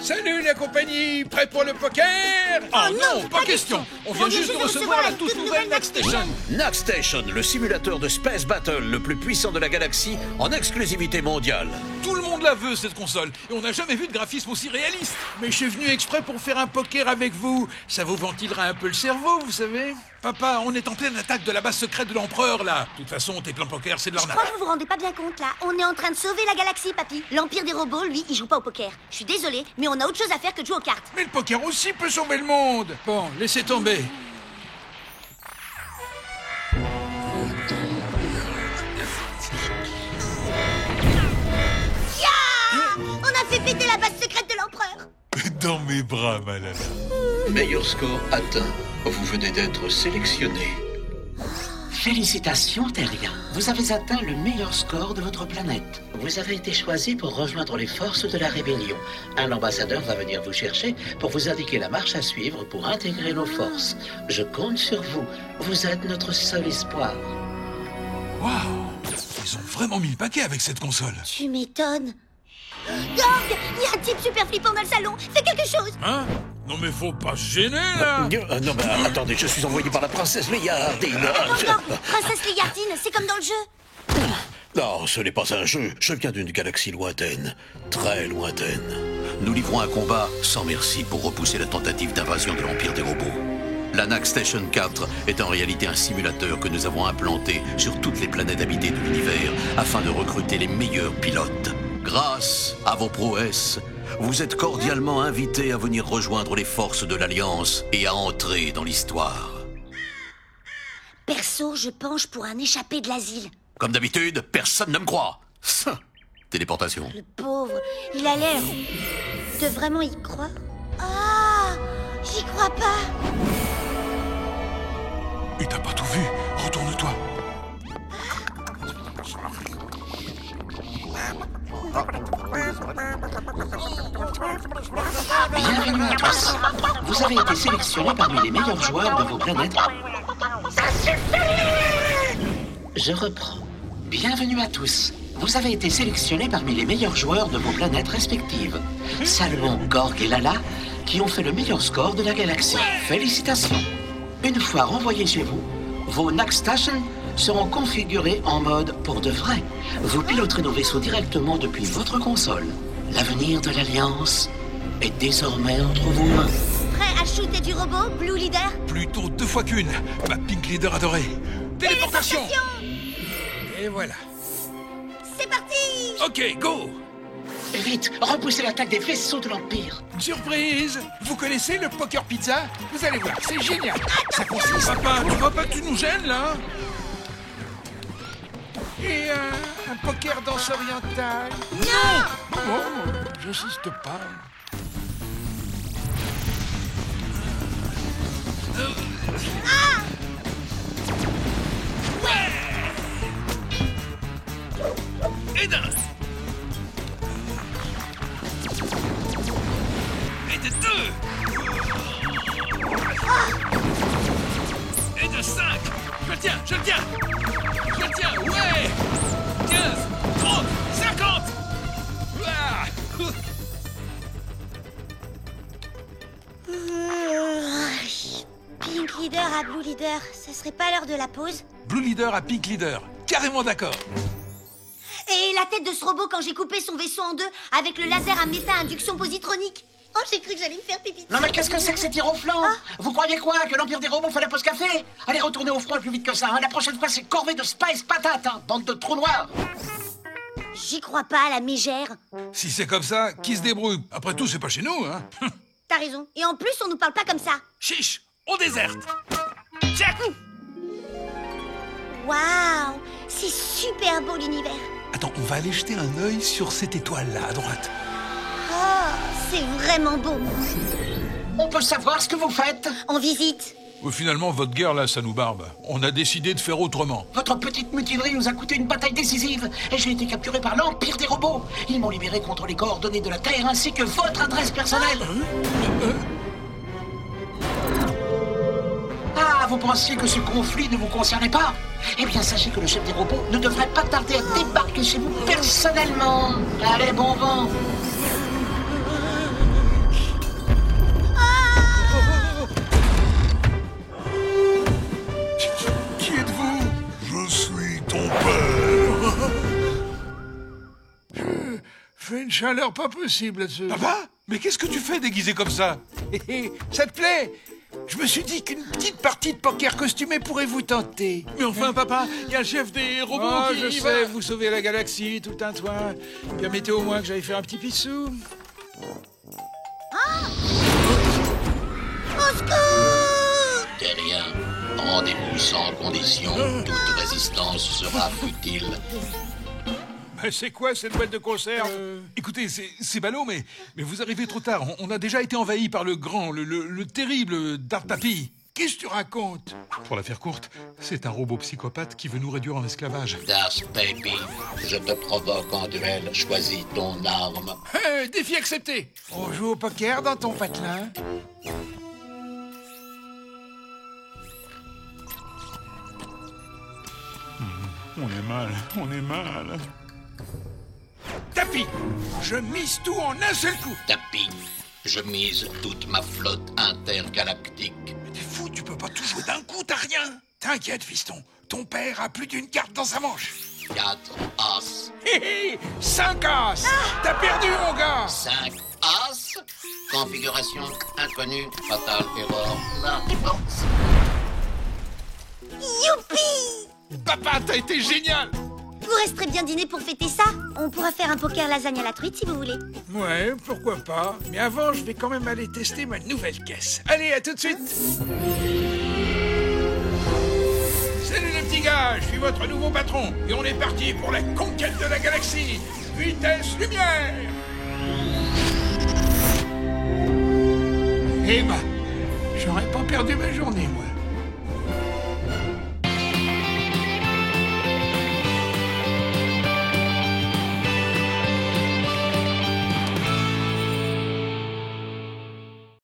Salut la compagnie, prêt pour le poker? Oh non, pas question. On vient juste de recevoir la toute nouvelle Next Station. Next Station, le simulateur de Space Battle le plus puissant de la galaxie en exclusivité mondiale. Tout le monde la veut, cette console. Et on n'a jamais vu de graphisme aussi réaliste. Mais je suis venu exprès pour faire un poker avec vous. Ça vous ventilera un peu le cerveau, vous savez. Papa, on est en pleine attaque de la base secrète de l'empereur, là. De toute façon, tes plans poker, c'est de Je l'arnaque. crois que vous vous rendez pas bien compte, là. On est en train de sauver la galaxie, papy. L'Empire des robots, lui, il joue pas au poker. Je suis désolée, mais on a autre chose à faire que de jouer aux cartes. Mais le poker aussi peut sauver le monde. Bon, laissez tomber. On a fait péter la base secrète de l'Empereur. Dans mes bras, Malala. Meilleur score atteint. Vous venez d'être sélectionné. Félicitations, Terrien. Vous avez atteint le meilleur score de votre planète. Vous avez été choisi pour rejoindre les forces de la rébellion. Un ambassadeur va venir vous chercher pour vous indiquer la marche à suivre pour intégrer nos forces. Je compte sur vous. Vous êtes notre seul espoir. Waouh. Ils ont vraiment mis le paquet avec cette console. Tu m'étonnes. Gorg, il y a un type super flippant dans le salon. Fais quelque chose. Hein? Non mais faut pas se gêner, là. Non, mais attendez, je suis envoyé par la princesse Léardine. Gorg, princesse Léardine, c'est comme dans le jeu. Non, ce n'est pas un jeu. Je viens d'une galaxie lointaine. Très lointaine. Nous livrons un combat sans merci pour repousser la tentative d'invasion de l'Empire des robots. La Next Station 4 est en réalité un simulateur que nous avons implanté sur toutes les planètes habitées de l'univers afin de recruter les meilleurs pilotes. Grâce à vos prouesses, vous êtes cordialement invités à venir rejoindre les forces de l'Alliance et à entrer dans l'histoire. Perso, je penche pour un échappé de l'asile. Comme d'habitude, personne ne me croit. Téléportation. Le pauvre, il a l'air de vraiment y croire. Ah, j'y crois pas. Et t'as pas tout vu. Retourne-toi. Bienvenue à tous. Vous avez été sélectionnés parmi les meilleurs joueurs de vos planètes. Ça suffit! Je reprends. Bienvenue à tous. Vous avez été sélectionnés parmi les meilleurs joueurs de vos planètes respectives. Salmon, Gorg et Lala, qui ont fait le meilleur score de la galaxie. Félicitations. Une fois renvoyés chez vous, vos Next Station seront configurés en mode pour de vrai. Vous piloterez nos vaisseaux directement depuis votre console. L'avenir de l'Alliance est désormais entre vos mains. Prêt à shooter du robot, Blue Leader? Plutôt 2 fois qu'une. Ma Pink Leader adorée. Téléportation. Et voilà. C'est parti! Ok, go. Vite, repoussez l'attaque des vaisseaux de l'Empire. Surprise! Vous connaissez le poker pizza? Vous allez voir, c'est génial. Ça consiste... Papa, tu vois pas que tu nous gênes, là? Et un poker danse oriental. Non! Oh, j'insiste pas. Et d'un. Et de 2. Et de 5. Je le tiens, je le tiens. Je le tiens, ouais. 15, 30, 50. Ah. Pink Leader à Blue Leader, ce serait pas l'heure de la pause? Blue Leader à Pink Leader. Carrément d'accord. Et la tête de ce robot quand j'ai coupé son vaisseau en deux avec le laser à méta-induction positronique. Oh, j'ai cru que j'allais me faire pipi. Non mais qu'est-ce que c'est que ces tirs au flanc? Vous croyez quoi? Que l'Empire des robots fait la pause café? Allez, retournez au front plus vite que ça, hein. La prochaine fois, c'est corvée de Space Patate, hein. Bande de trous noirs. J'y crois pas, la mégère. Si c'est comme ça, qui se débrouille? Après tout, c'est pas chez nous, hein. T'as raison. Et en plus, on nous parle pas comme ça. Chiche, on déserte. Check. Waouh, c'est super beau l'univers. Attends, on va aller jeter un œil sur cette étoile-là, à droite. Oh, c'est vraiment beau. On peut savoir ce que vous faites? On visite. Finalement, votre guerre, là, ça nous barbe. On a décidé de faire autrement. Votre petite mutinerie nous a coûté une bataille décisive et j'ai été capturé par l'Empire des robots. Ils m'ont libéré contre les coordonnées de la Terre ainsi que votre adresse personnelle. Ah, vous pensiez que ce conflit ne vous concernait pas? Eh bien, sachez que le chef des robots ne devrait pas tarder à débarquer chez vous personnellement. Allez, bon vent. chaleur pas possible là-dessus. Papa, mais qu'est-ce que tu fais déguisé comme ça? Hé, hé, ça te plaît? Je me suis dit qu'une petite partie de poker costumé pourrait vous tenter. Mais enfin, papa, il y a le chef des robots Oh, qui je y sais, va. vous sauvez la galaxie, tout un toit. Permettez au moins que j'aille faire un petit pissou. Au secours! Terrien, rendez-vous sans condition. Toute résistance sera futile. Mais c'est quoi cette boîte de conserve? Écoutez, c'est ballot, mais vous arrivez trop tard. On a déjà été envahi par le grand, le terrible Dark Papy. Qu'est-ce que tu racontes? Pour la faire courte, c'est un robot psychopathe qui veut nous réduire en esclavage. Darth Baby, je te provoque en duel. Choisis ton arme. Défi accepté. On joue au poker dans ton patelin. On est mal. Tapis. Je mise tout en un seul coup. Tapis, je mise toute ma flotte intergalactique. Mais t'es fou, tu peux pas tout jouer d'un coup, t'as rien. T'inquiète, fiston. Ton père a plus d'une carte dans sa manche. 4 As. Hé hé, 5 as. T'as perdu, mon gars. 5 As. Configuration inconnue. Fatal error. La réponse. Youpi! Papa, t'as été génial. Vous resterez bien dîner pour fêter ça? On pourra faire un poker lasagne à la truite si vous voulez. Ouais, pourquoi pas. Mais avant, je vais quand même aller tester ma nouvelle caisse. Allez, à tout de suite. Salut les petits gars, je suis votre nouveau patron. Et on est parti pour la conquête de la galaxie. Vitesse lumière. Eh ben, j'aurais pas perdu ma journée, moi.